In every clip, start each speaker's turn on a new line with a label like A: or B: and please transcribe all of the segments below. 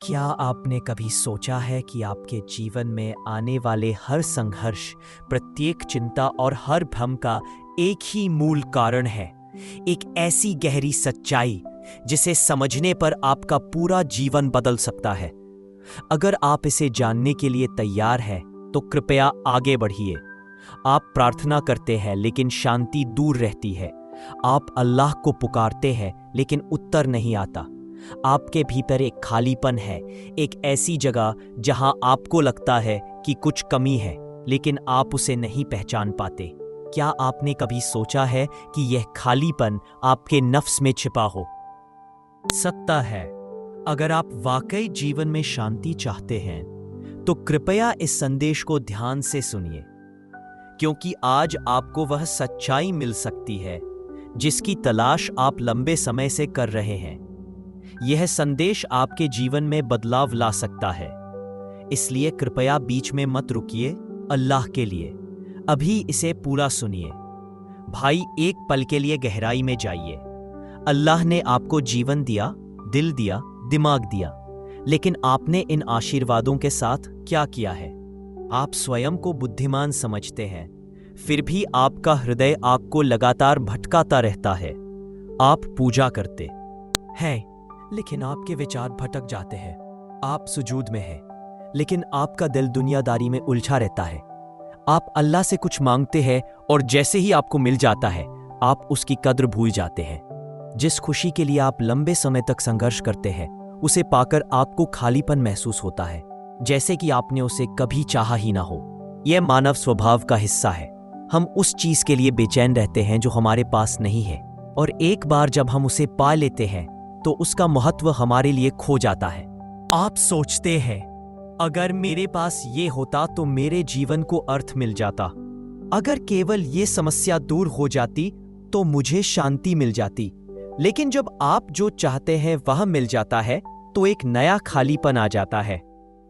A: क्या आपने कभी सोचा है कि आपके जीवन में आने वाले हर संघर्ष, प्रत्येक चिंता और हर भ्रम का एक ही मूल कारण है, एक ऐसी गहरी सच्चाई जिसे समझने पर आपका पूरा जीवन बदल सकता है। अगर आप इसे जानने के लिए तैयार हैं, तो कृपया आगे बढ़िए। आप प्रार्थना करते हैं लेकिन शांति दूर रहती है। आप अल्लाह को पुकारते हैं लेकिन उत्तर नहीं आता। आपके भीतर एक खालीपन है, एक ऐसी जगह जहां आपको लगता है कि कुछ कमी है, लेकिन आप उसे नहीं पहचान पाते। क्या आपने कभी सोचा है कि यह खालीपन आपके नफ्स में छिपा हो सकता है? अगर आप वाकई जीवन में शांति चाहते हैं, तो कृपया इस संदेश को ध्यान से सुनिए, क्योंकि आज आपको वह सच्चाई मिल सकती है जिसकी तलाश आप लंबे समय से कर रहे हैं। यह संदेश आपके जीवन में बदलाव ला सकता है, इसलिए कृपया बीच में मत रुकिए। अल्लाह के लिए अभी इसे पूरा सुनिए। भाई, एक पल के लिए गहराई में जाइए। अल्लाह ने आपको जीवन दिया, दिल दिया, दिमाग दिया, लेकिन आपने इन आशीर्वादों के साथ क्या किया है? आप स्वयं को बुद्धिमान समझते हैं, फिर भी आपका हृदय आपको लगातार भटकाता रहता है। आप पूजा करते हैं, लेकिन आपके विचार भटक जाते हैं। आप सुजूद में हैं, लेकिन आपका दिल दुनियादारी में उलझा रहता है। आप अल्लाह से कुछ मांगते हैं और जैसे ही आपको मिल जाता है, आप उसकी कद्र भूल जाते हैं। जिस खुशी के लिए आप लंबे समय तक संघर्ष करते हैं, उसे पाकर आपको खालीपन महसूस होता है, जैसे कि आपने उसे कभी चाहा ही ना हो। यह मानव स्वभाव का हिस्सा है। हम उस चीज के लिए बेचैन रहते हैं जो हमारे पास नहीं है, और एक बार जब हम उसे पा लेते हैं तो उसका महत्व हमारे लिए खो जाता है। आप सोचते हैं, अगर मेरे पास ये होता तो मेरे जीवन को अर्थ मिल जाता। अगर केवल ये समस्या दूर हो जाती तो मुझे शांति मिल जाती। लेकिन जब आप जो चाहते हैं वह मिल जाता है, तो एक नया खालीपन आ जाता है।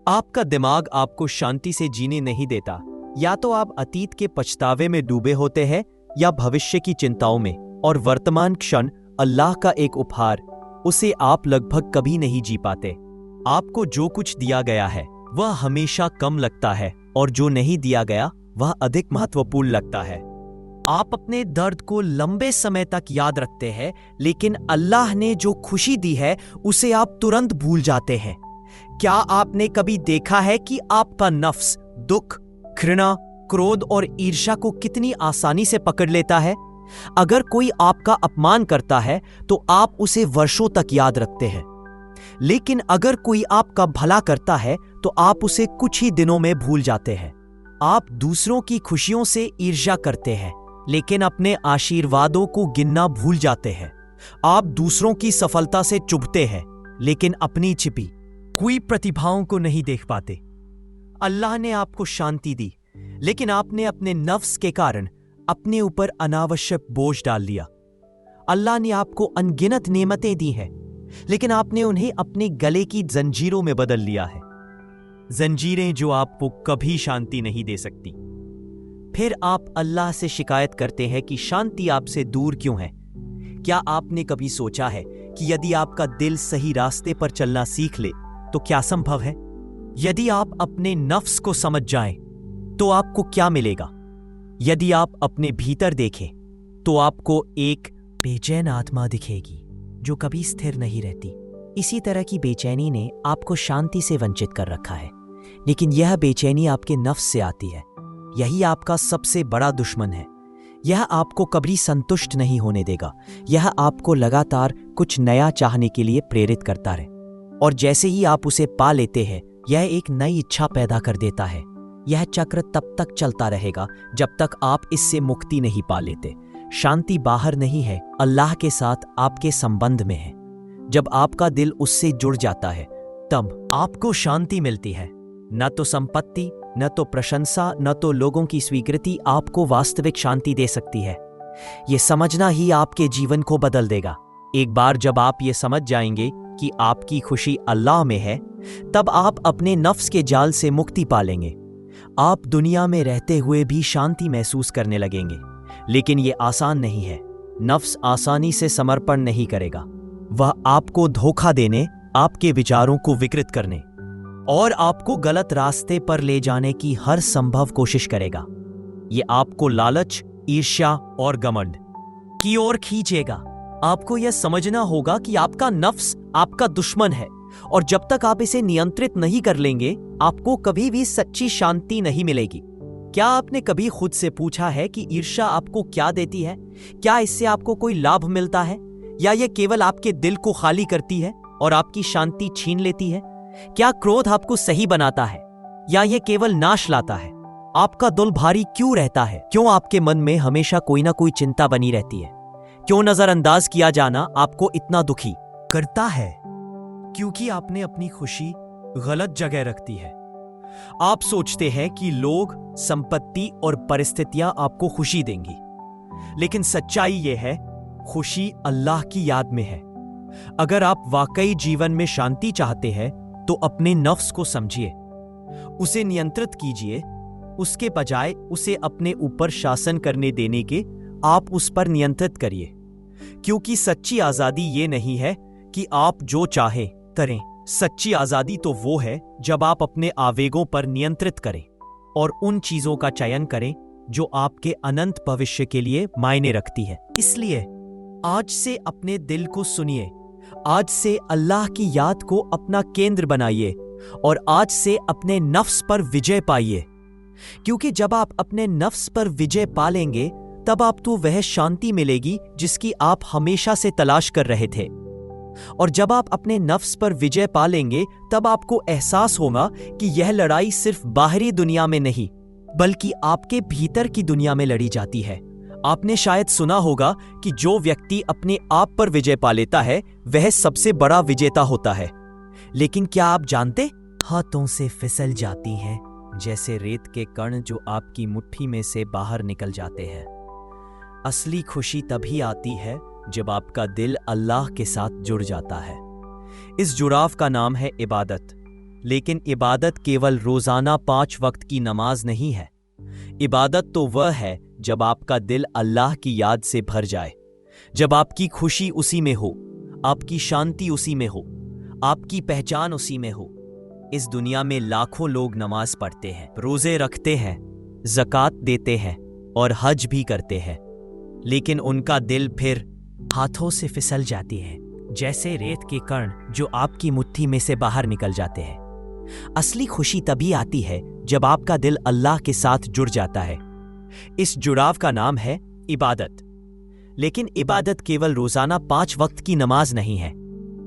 A: आपका दिमाग आपको शांति से जीने नहीं देता। या तो आप अतीत के पछतावे में डूबे होते हैं, या भविष्य की चिंताओं में, और वर्तमान क्षण अल्लाह का एक उपहार, उसे आप लगभग कभी नहीं जी पाते। आपको जो कुछ दिया गया है वह हमेशा कम लगता है, और जो नहीं दिया गया वह अधिक महत्वपूर्ण लगता है। आप अपने दर्द को लंबे समय तक याद रखते हैं, लेकिन अल्लाह ने जो खुशी दी है उसे आप तुरंत भूल जाते हैं। क्या आपने कभी देखा है कि आपका नफ्स दुख, घृणा, क्रोध और ईर्ष्या को कितनी आसानी से पकड़ लेता है? अगर कोई आपका अपमान करता है तो आप उसे वर्षों तक याद रखते हैं, लेकिन अगर कोई आपका भला करता है तो आप उसे कुछ ही दिनों में भूल जाते हैं। आप दूसरों की खुशियों से ईर्ष्या करते हैं, लेकिन अपने आशीर्वादों को गिनना भूल जाते हैं। आप दूसरों की सफलता से चुभते हैं, लेकिन अपनी छिपी हुई प्रतिभाओं को नहीं देख पाते। अल्लाह ने आपको शांति दी, लेकिन आपने अपने नफ्स के कारण अपने ऊपर अनावश्यक बोझ डाल लिया। अल्लाह ने आपको अनगिनत नेमतें दी हैं, लेकिन आपने उन्हें अपने गले की जंजीरों में बदल लिया है। जंजीरें जो आपको कभी शांति नहीं दे सकती। फिर आप अल्लाह से शिकायत करते हैं कि शांति आपसे दूर क्यों है। क्या आपने कभी सोचा है कि यदि आपका दिल सही रास्ते पर चलना सीख ले तो क्या संभव है? यदि आप अपने नफ्स को समझ जाएं, तो आपको क्या मिलेगा? यदि आप अपने भीतर देखें, तो आपको एक बेचैन आत्मा दिखेगी जो कभी स्थिर नहीं रहती। इसी तरह की बेचैनी ने आपको शांति से वंचित कर रखा है, लेकिन यह बेचैनी आपके नफ्स से आती है। यही आपका सबसे बड़ा दुश्मन है। यह आपको कभी संतुष्ट नहीं होने देगा। यह आपको लगातार कुछ नया चाहने के लिए प्रेरित करता रहे, और जैसे ही आप उसे पा लेते हैं, यह एक नई इच्छा पैदा कर देता है। यह चक्र तब तक चलता रहेगा जब तक आप इससे मुक्ति नहीं पा लेते। शांति बाहर नहीं है, अल्लाह के साथ आपके संबंध में है। जब आपका दिल उससे जुड़ जाता है, तब आपको शांति मिलती है। न तो संपत्ति, न तो प्रशंसा, न तो लोगों की स्वीकृति आपको वास्तविक शांति दे सकती है। यह समझना ही आपके जीवन को बदल देगा। एक बार जब आप ये समझ जाएंगे कि आपकी खुशी अल्लाह में है, तब आप अपने नफ्स के जाल से मुक्ति पालेंगे। आप दुनिया में रहते हुए भी शांति महसूस करने लगेंगे, लेकिन यह आसान नहीं है। नफ्स आसानी से समर्पण नहीं करेगा। वह आपको धोखा देने, आपके विचारों को विकृत करने और आपको गलत रास्ते पर ले जाने की हर संभव कोशिश करेगा। ये आपको लालच, ईर्ष्या और घमंड की ओर खींचेगा। आपको यह समझना होगा कि आपका नफ्स आपका दुश्मन है और जब तक आप इसे नियंत्रित नहीं कर लेंगे, आपको कभी भी सच्ची शांति नहीं मिलेगी। क्या आपने कभी खुद से पूछा है कि ईर्ष्या आपको क्या देती है? क्या इससे आपको कोई लाभ मिलता है, या यह केवल आपके दिल को खाली करती है और आपकी शांति छीन लेती है? क्या क्रोध आपको सही बनाता है, या यह केवल नाश लाता है? आपका दिल भारी क्यों रहता है? क्यों आपके मन में हमेशा कोई ना कोई चिंता बनी रहती है? क्यों नजरअंदाज किया जाना आपको इतना दुखी करता है? क्योंकि आपने अपनी खुशी गलत जगह रखती है। आप सोचते हैं कि लोग, संपत्ति और परिस्थितियां आपको खुशी देंगी, लेकिन सच्चाई यह है, खुशी अल्लाह की याद में है। अगर आप वाकई जीवन में शांति चाहते हैं तो अपने नफ्स को समझिए, उसे नियंत्रित कीजिए। उसके बजाय उसे अपने ऊपर शासन करने देने के, आप उस पर नियंत्रित करिए। क्योंकि सच्ची आजादी ये नहीं है कि आप जो चाहे करें। सच्ची आजादी तो वो है जब आप अपने आवेगों पर नियंत्रित करें और उन चीजों का चयन करें जो आपके अनंत भविष्य के लिए मायने रखती है। इसलिए आज से अपने दिल को सुनिए, आज से अल्लाह की याद को अपना केंद्र बनाइए और आज से अपने नफ्स पर विजय पाइए। क्योंकि जब आप अपने नफ्स पर विजय पा लेंगे, तब आपको वह शांति मिलेगी जिसकी आप हमेशा से तलाश कर रहे थे। और जब आप अपने नफ्स पर विजय पा लेंगे, तब आपको एहसास होगा कि यह लड़ाई सिर्फ बाहरी दुनिया में नहीं, बल्कि आपके भीतर की दुनिया में लड़ी जाती है। आपने शायद सुना होगा कि जो व्यक्ति अपने आप पर विजय पा लेता है, वह सबसे बड़ा विजेता होता है। लेकिन क्या आप जानते, हाथों से फिसल जाती हैं जैसे रेत के कण जो आपकी मुट्ठी में से बाहर निकल जाते हैं। असली खुशी तभी आती है जब आपका दिल अल्लाह के साथ जुड़ जाता है। इस जुड़ाव का नाम है इबादत। लेकिन इबादत केवल रोजाना 5 वक्त की नमाज नहीं है। इबादत तो वह है जब आपका दिल अल्लाह की याद से भर जाए, जब आपकी खुशी उसी में हो, आपकी शांति उसी में हो, आपकी पहचान उसी में हो। इस दुनिया में लाखों लोग नमाज पढ़ते हैं, रोजे रखते हैं, ज़कात देते हैं और हज भी करते हैं, लेकिन उनका दिल फिर हाथों से फिसल जाती है जैसे रेत के कण जो आपकी मुट्ठी में से बाहर निकल जाते हैं। असली खुशी तभी आती है जब आपका दिल अल्लाह के साथ जुड़ जाता है। इस जुड़ाव का नाम है इबादत। लेकिन इबादत केवल रोजाना 5 वक्त की नमाज नहीं है।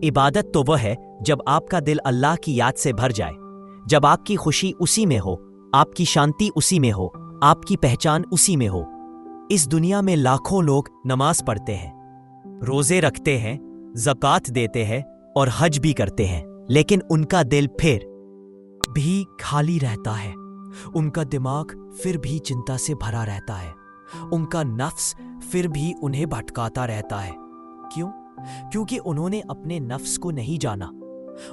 A: इबादत तो वह है जब आपका दिल अल्लाह की याद से भर जाए, जब आपकी खुशी उसी में हो, आपकी शांति उसी में हो, आपकी पहचान उसी में हो। इस दुनिया में लाखों लोग नमाज पढ़ते हैं, रोजे रखते हैं, ज़कात देते हैं और हज भी करते हैं, लेकिन उनका दिल फिर भी खाली रहता है। उनका दिमाग फिर भी चिंता से भरा रहता है। उनका नफ्स फिर भी उन्हें भटकाता रहता है। क्यों? क्योंकि उन्होंने अपने नफ्स को नहीं जाना,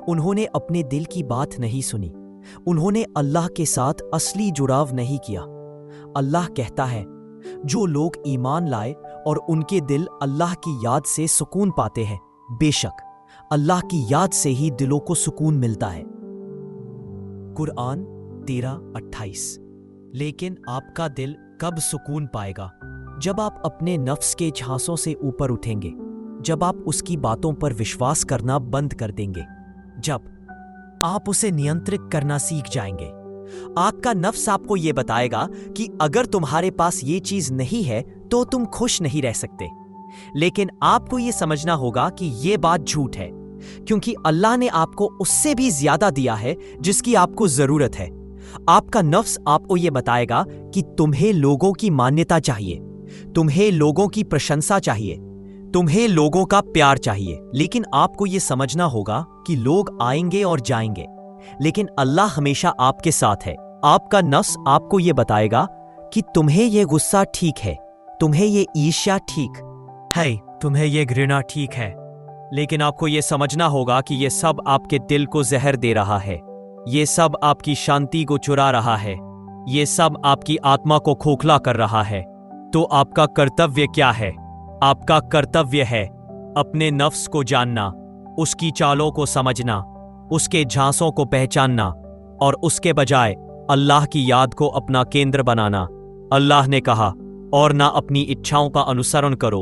A: उन्होंने अपने दिल की बात नहीं सुनी, उन्होंने अल्लाह के साथ असली जुड़ाव नहीं किया। अल्लाह कहता है, जो लोग ईमान लाए और उनके दिल अल्लाह की याद से सुकून पाते हैं, बेशक अल्लाह की याद से ही दिलों को सुकून मिलता है। कुरान 13:28। लेकिन आपका दिल कब सुकून पाएगा? जब आप अपने नफ्स के झांसों से ऊपर उठेंगे, जब आप उसकी बातों पर विश्वास करना बंद कर देंगे, जब आप उसे नियंत्रित करना सीख जाएंगे। आपका नफ्स आपको यह बताएगा कि अगर तुम्हारे पास ये चीज नहीं है तो तुम खुश नहीं रह सकते। लेकिन आपको यह समझना होगा कि यह बात झूठ है, क्योंकि अल्लाह ने आपको उससे भी ज्यादा दिया है जिसकी आपको जरूरत है। आपका नफ्स आपको यह बताएगा कि तुम्हें लोगों की मान्यता चाहिए, तुम्हें लोगों की प्रशंसा चाहिए, तुम्हें लोगों का प्यार चाहिए। लेकिन आपको यह समझना होगा कि लोग आएंगे और जाएंगे, लेकिन अल्लाह हमेशा आपके साथ है। आपका नफ्स आपको यह बताएगा कि तुम्हें यह गुस्सा ठीक है, तुम्हें यह ईर्ष्या ठीक है, तुम्हें यह घृणा ठीक है, लेकिन आपको यह समझना होगा कि यह सब आपके दिल को जहर दे रहा है, यह सब आपकी शांति को चुरा रहा है, यह सब आपकी आत्मा को खोखला कर रहा है। तो आपका कर्तव्य क्या है? आपका कर्तव्य है अपने नफ्स को जानना, उसकी चालों को समझना, उसके झांसों को पहचानना और उसके बजाय अल्लाह की याद को अपना केंद्र बनाना। अल्लाह ने कहा, और ना अपनी इच्छाओं का अनुसरण करो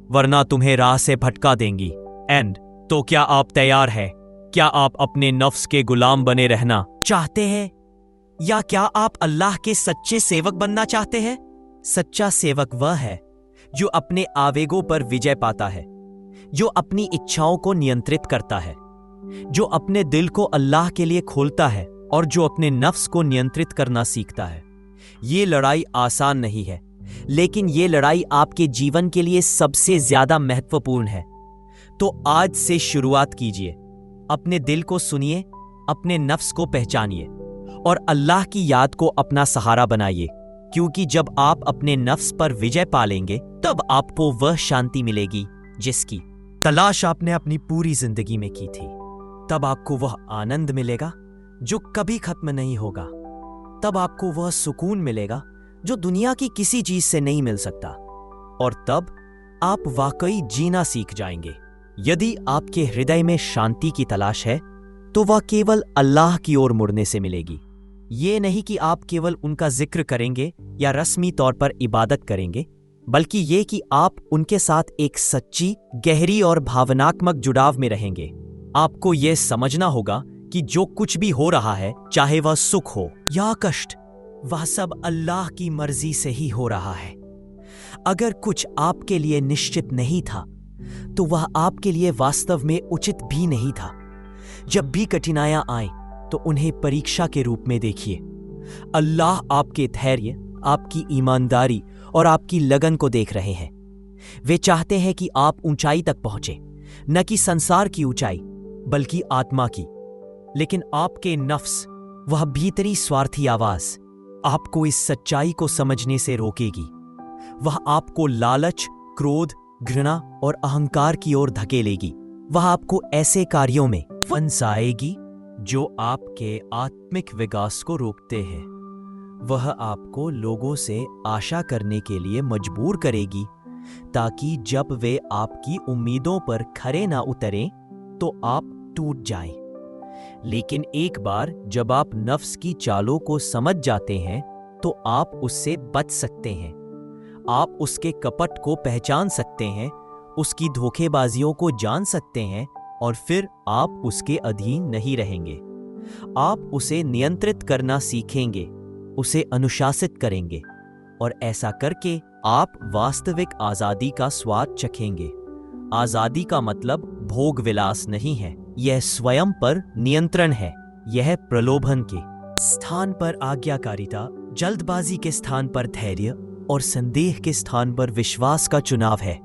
A: वरना तुम्हें राह से भटका देंगी। एंड तो क्या आप तैयार हैं? क्या आप अपने नफ्स के गुलाम बने रहना चाहते हैं या क्या आप अल्लाह के सच्चे सेवक बनना चाहते हैं? सच्चा सेवक वह है जो अपने आवेगों पर विजय पाता है, जो अपनी इच्छाओं को नियंत्रित करता है, जो अपने दिल को अल्लाह के लिए खोलता है और जो अपने नफ्स को नियंत्रित करना सीखता है। ये लड़ाई आसान नहीं है, लेकिन ये लड़ाई आपके जीवन के लिए सबसे ज्यादा महत्वपूर्ण है। तो आज से शुरुआत कीजिए। अपने दिल को सुनिए, अपने नफ्स को पहचानिए और अल्लाह की याद को अपना सहारा बनाइए, क्योंकि जब आप अपने नफ्स पर विजय पालेंगे तब आपको वह शांति मिलेगी जिसकी तलाश आपने अपनी पूरी जिंदगी में की थी। तब आपको वह आनंद मिलेगा जो कभी खत्म नहीं होगा। तब आपको वह सुकून मिलेगा जो दुनिया की किसी चीज से नहीं मिल सकता। और तब आप वाकई जीना सीख जाएंगे। यदि आपके हृदय में शांति की तलाश है तो वह केवल अल्लाह की ओर मुड़ने से मिलेगी। ये नहीं कि आप केवल उनका जिक्र करेंगे या रस्मी तौर पर इबादत करेंगे, बल्कि ये कि आप उनके साथ एक सच्ची, गहरी और भावनात्मक जुड़ाव में रहेंगे। आपको यह समझना होगा कि जो कुछ भी हो रहा है, चाहे वह सुख हो या कष्ट, वह सब अल्लाह की मर्जी से ही हो रहा है। अगर कुछ आपके लिए निश्चित नहीं था तो वह आपके लिए वास्तव में उचित भी नहीं था। जब भी कठिनाइयां आए तो उन्हें परीक्षा के रूप में देखिए। अल्लाह आपके धैर्य, आपकी ईमानदारी और आपकी लगन को देख रहे हैं। वे चाहते हैं कि आप ऊंचाई तक पहुंचे, न कि संसार की ऊंचाई बल्कि आत्मा की। लेकिन आपके नफ्स, वह भीतरी स्वार्थी आवाज, आपको इस सच्चाई को समझने से रोकेगी। वह आपको लालच, क्रोध, घृणा और अहंकार की ओर धकेलेगी। वह आपको ऐसे कार्यों में फंसाएगी जो आपके आत्मिक विकास को रोकते हैं। वह आपको लोगों से आशा करने के लिए मजबूर करेगी ताकि जब वे आपकी उम्मीदों पर खरे ना उतरें तो आप टूट जाएं। लेकिन एक बार जब आप नफ्स की चालों को समझ जाते हैं तो आप उससे बच सकते हैं। आप उसके कपट को पहचान सकते हैं, उसकी धोखेबाजियों को जान सकते हैं और फिर आप उसके अधीन नहीं रहेंगे। आप उसे नियंत्रित करना सीखेंगे, उसे अनुशासित करेंगे और ऐसा करके आप वास्तविक आजादी का स्वाद चखेंगे। आजादी का मतलब भोग विलास नहीं है, यह स्वयं पर नियंत्रण है। यह प्रलोभन के स्थान पर आज्ञाकारिता, जल्दबाजी के स्थान पर धैर्य और संदेह के स्थान पर विश्वास का चुनाव है।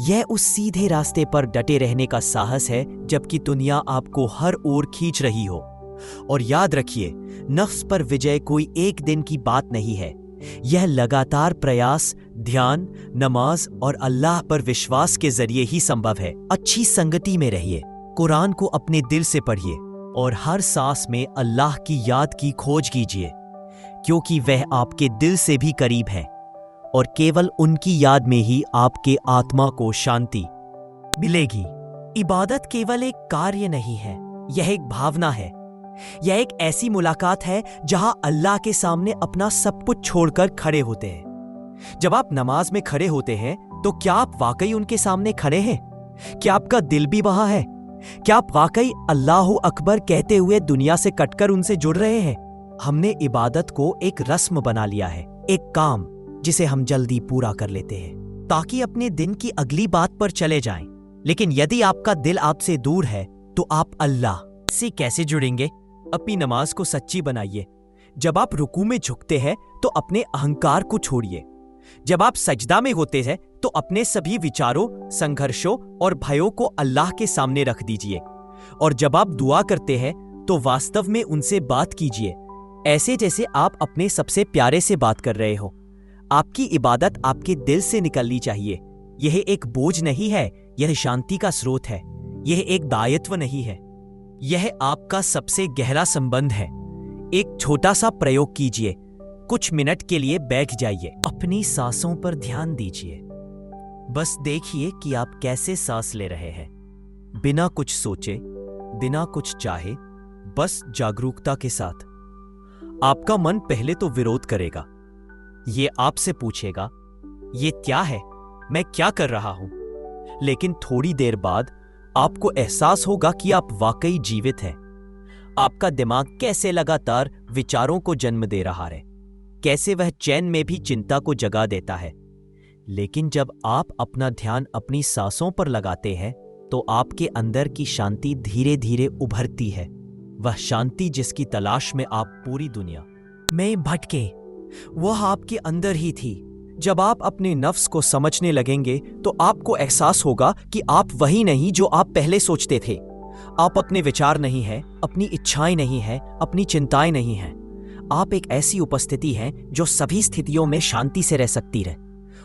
A: यह उस सीधे रास्ते पर डटे रहने का साहस है जबकि दुनिया आपको हर ओर खींच रही हो। और याद रखिए, नफ्स पर विजय कोई एक दिन की बात नहीं है। यह लगातार प्रयास, ध्यान, नमाज और अल्लाह पर विश्वास के जरिए ही संभव है। अच्छी संगति में रहिए, कुरान को अपने दिल से पढ़िए और हर सांस में अल्लाह की याद की खोज कीजिए, क्योंकि वह आपके दिल से भी करीब है और केवल उनकी याद में ही आपके आत्मा को शांति मिलेगी। इबादत केवल एक कार्य नहीं है, यह एक भावना है। यह एक ऐसी मुलाकात है जहां अल्लाह के सामने अपना सब कुछ छोड़कर खड़े होते हैं। जब आप नमाज में खड़े होते हैं तो क्या आप वाकई उनके सामने खड़े हैं? क्या आपका दिल भी वहां है? क्या आप वाकई अल्लाहु अकबर कहते हुए दुनिया से कटकर उनसे जुड़ रहे हैं? हमने इबादत को एक रस्म बना लिया है, एक काम जिसे हम जल्दी पूरा कर लेते हैं ताकि अपने दिन की अगली बात पर चले जाएं। लेकिन यदि आपका दिल आपसे दूर है तो आप अल्लाह से कैसे जुड़ेंगे? अपनी नमाज को सच्ची बनाइए। जब आप रुकू में झुकते हैं तो अपने अहंकार को छोड़िए। जब आप सजदा में होते हैं तो अपने सभी विचारों, संघर्षों और भयों को अल्लाह के सामने रख दीजिए। और जब आप दुआ करते हैं तो वास्तव में उनसे बात कीजिए, ऐसे जैसे आप अपने सबसे प्यारे से बात कर रहे हो। आपकी इबादत आपके दिल से निकलनी चाहिए। यह एक बोझ नहीं है, यह शांति का स्रोत है। यह एक दायित्व नहीं है, यह आपका सबसे गहरा संबंध है। एक छोटा सा प्रयोग कीजिए। कुछ मिनट के लिए बैठ जाइए, अपनी सांसों पर ध्यान दीजिए। बस देखिए कि आप कैसे सांस ले रहे हैं। बिना कुछ सोचे, बिना कुछ चाहे, बस जागरूकता के साथ। आपका मन पहले तो विरोध करेगा। ये आपसे पूछेगा, ये क्या है, मैं क्या कर रहा हूं? लेकिन थोड़ी देर बाद आपको एहसास होगा कि आप वाकई जीवित हैं। आपका दिमाग कैसे लगातार विचारों को जन्म दे रहा है, कैसे वह चैन में भी चिंता को जगा देता है। लेकिन जब आप अपना ध्यान अपनी सांसों पर लगाते हैं तो आपके अंदर की शांति धीरे धीरे उभरती है। वह शांति जिसकी तलाश में आप पूरी दुनिया में भटके, वह आपके अंदर ही थी। जब आप अपने नफ्स को समझने लगेंगे तो आपको एहसास होगा कि आप वही नहीं जो आप पहले सोचते थे। आप अपने विचार नहीं हैं, अपनी इच्छाएं नहीं हैं, अपनी चिंताएं नहीं हैं। आप एक ऐसी उपस्थिति हैं जो सभी स्थितियों में शांति से रह सकती है।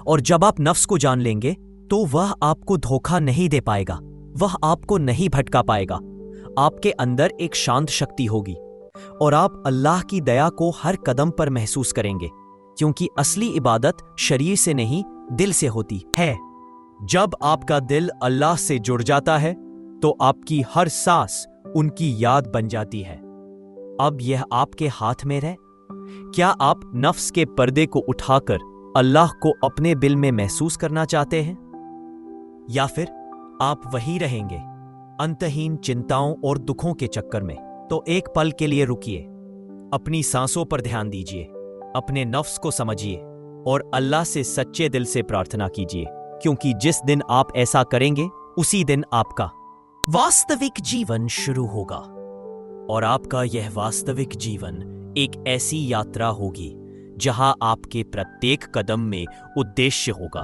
A: और जब आप नफ्स को जान लेंगे तो वह आपको धोखा नहीं दे पाएगा, वह आपको नहीं भटका पाएगा। आपके अंदर एक शांत शक्ति होगी और आप अल्लाह की दया को हर कदम पर महसूस करेंगे, क्योंकि असली इबादत शरीर से नहीं, दिल से होती है। जब आपका दिल अल्लाह से जुड़ जाता है तो आपकी हर सांस उनकी याद बन जाती है। अब यह आपके हाथ में है। क्या आप नफ्स के पर्दे को उठाकर अल्लाह को अपने दिल में महसूस करना चाहते हैं, या फिर आप वही रहेंगे अंतहीन चिंताओं और दुखों के चक्कर में? तो एक पल के लिए रुकिए, अपनी सांसों पर ध्यान दीजिए, अपने नफ्स को समझिए और अल्लाह से सच्चे दिल से प्रार्थना कीजिए, क्योंकि जिस दिन आप ऐसा करेंगे उसी दिन आपका वास्तविक जीवन शुरू होगा। और आपका यह वास्तविक जीवन एक ऐसी यात्रा होगी जहां आपके प्रत्येक कदम में उद्देश्य होगा,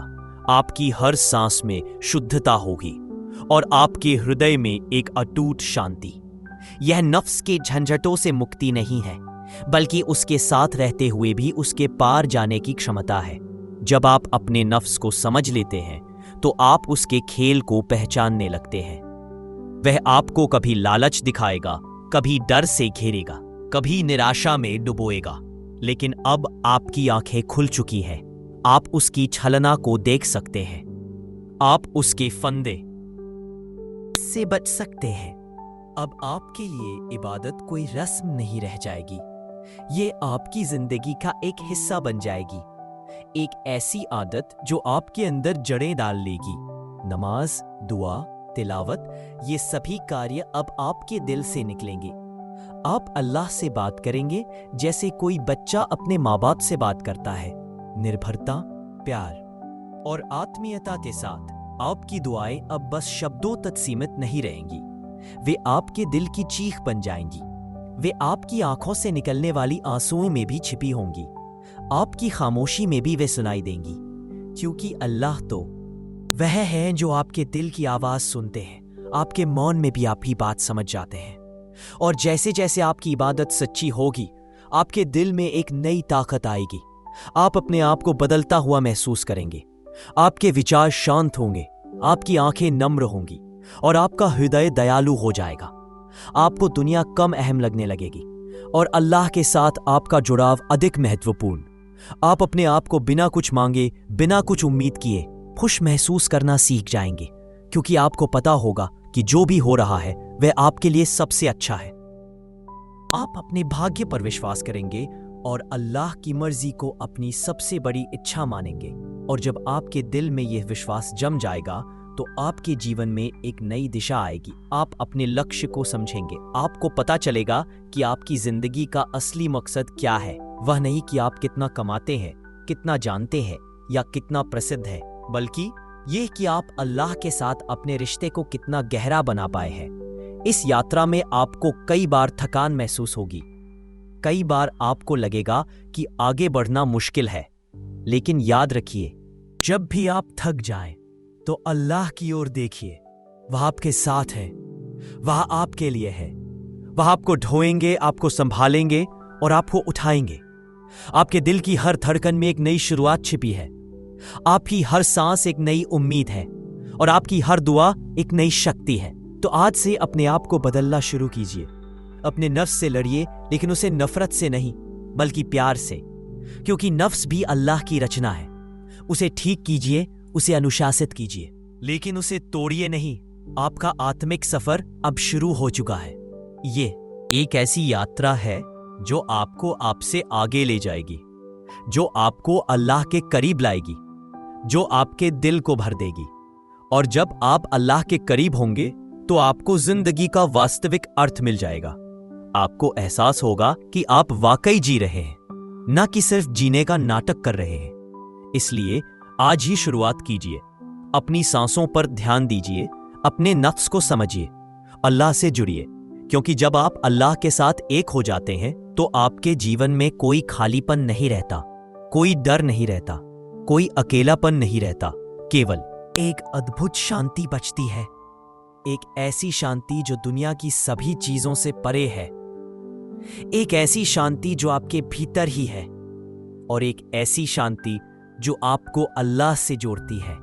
A: आपकी हर सांस में शुद्धता होगी और आपके हृदय में एक अटूट शांति। यह नफ्स के झंझटों से मुक्ति नहीं है, बल्कि उसके साथ रहते हुए भी उसके पार जाने की क्षमता है। जब आप अपने नफ्स को समझ लेते हैं तो आप उसके खेल को पहचानने लगते हैं। वह आपको कभी लालच दिखाएगा, कभी डर से घेरेगा, कभी निराशा में डुबोएगा। लेकिन अब आपकी आंखें खुल चुकी हैं, आप उसकी छलना को देख सकते हैं, आप उसके फंदे से बच सकते हैं। अब आपके लिए इबादत कोई रस्म नहीं रह जाएगी, ये आपकी जिंदगी का एक हिस्सा बन जाएगी, एक ऐसी आदत जो आपके अंदर जड़ें डाल लेगी। नमाज, दुआ, तिलावत, ये सभी कार्य अब आपके दिल से निकलेंगे। आप अल्लाह से बात करेंगे जैसे कोई बच्चा अपने माँ बाप से बात करता है, निर्भरता, प्यार और आत्मीयता के साथ। आपकी दुआएं अब बस शब्दों तक सीमित नहीं रहेंगी, वे आपके दिल की चीख बन जाएंगी। वे आपकी आंखों से निकलने वाली आंसुओं में भी छिपी होंगी, आपकी खामोशी में भी वे सुनाई देंगी, क्योंकि अल्लाह तो वह है जो आपके दिल की आवाज सुनते हैं। आपके मौन में भी आपकी बात समझ जाते हैं। और जैसे जैसे आपकी इबादत सच्ची होगी, आपके दिल में एक नई ताकत आएगी। आप अपने आप को बदलता हुआ महसूस करेंगे, आपके विचार शांत होंगे, आपकी आंखें नम्र होंगी और आपका हृदय दयालु हो जाएगा। आपको दुनिया कम अहम लगने लगेगी और अल्लाह के साथ आपका जुड़ाव अधिक महत्वपूर्ण। आप अपने आप को बिना कुछ मांगे, बिना कुछ उम्मीद किए खुश महसूस करना सीख जाएंगे, क्योंकि आपको पता होगा कि जो भी हो रहा है वह आपके लिए सबसे अच्छा है। आप अपने भाग्य पर विश्वास करेंगे और अल्लाह की मर्जी को अपनी सबसे बड़ी इच्छा मानेंगे। और जब आपके दिल में यह विश्वास जम जाएगा तो आपके जीवन में एक नई दिशा आएगी। आप अपने लक्ष्य को समझेंगे। आपको पता चलेगा कि आपकी जिंदगी का असली मकसद क्या है। वह नहीं कि आप कितना कमाते हैं, कितना जानते हैं या कितना प्रसिद्ध है, बल्कि यह कि आप अल्लाह के साथ अपने रिश्ते को कितना गहरा बना पाए हैं। इस यात्रा में आपको कई बार थकान महसूस होगी, कई बार आपको लगेगा कि आगे बढ़ना मुश्किल है, लेकिन याद रखिए, जब भी आप थक जाएं तो अल्लाह की ओर देखिए। वह आपके साथ है, वह आपके लिए है। वह आपको ढोएंगे, आपको संभालेंगे और आपको उठाएंगे। आपके दिल की हर धड़कन में एक नई शुरुआत छिपी है। आपकी हर सांस एक नई उम्मीद है और आपकी हर दुआ एक नई शक्ति है। तो आज से अपने आप को बदलना शुरू कीजिए। अपने नफ्स से लड़िए, लेकिन उसे नफरत से नहीं बल्कि प्यार से, क्योंकि नफ्स भी अल्लाह की रचना है। उसे ठीक कीजिए, उसे अनुशासित कीजिए, लेकिन उसे तोड़िए नहीं, आपका आत्मिक सफर अब शुरू हो चुका है। ये एक ऐसी यात्रा है जो आपको आपसे आगे ले जाएगी, जो आपको अल्लाह के करीब लाएगी, जो आपके दिल को भर देगी। और जब आप अल्लाह के करीब होंगे तो आपको जिंदगी का वास्तविक अर्थ मिल जाएगा। आपको एहसास होगा कि आप वाकई जी रहे हैं, न कि सिर्फ जीने का नाटक कर रहे हैं। इसलिए आज ही शुरुआत कीजिए। अपनी सांसों पर ध्यान दीजिए, अपने नफ्स को समझिए, अल्लाह से जुड़िए, क्योंकि जब आप अल्लाह के साथ एक हो जाते हैं तो आपके जीवन में कोई खालीपन नहीं रहता, कोई डर नहीं रहता, कोई अकेलापन नहीं रहता। केवल एक अद्भुत शांति बचती है, एक ऐसी शांति जो दुनिया की सभी चीजों से परे है, एक ऐसी शांति जो आपके भीतर ही है, और एक ऐसी शांति जो आपको अल्लाह से जोड़ती है।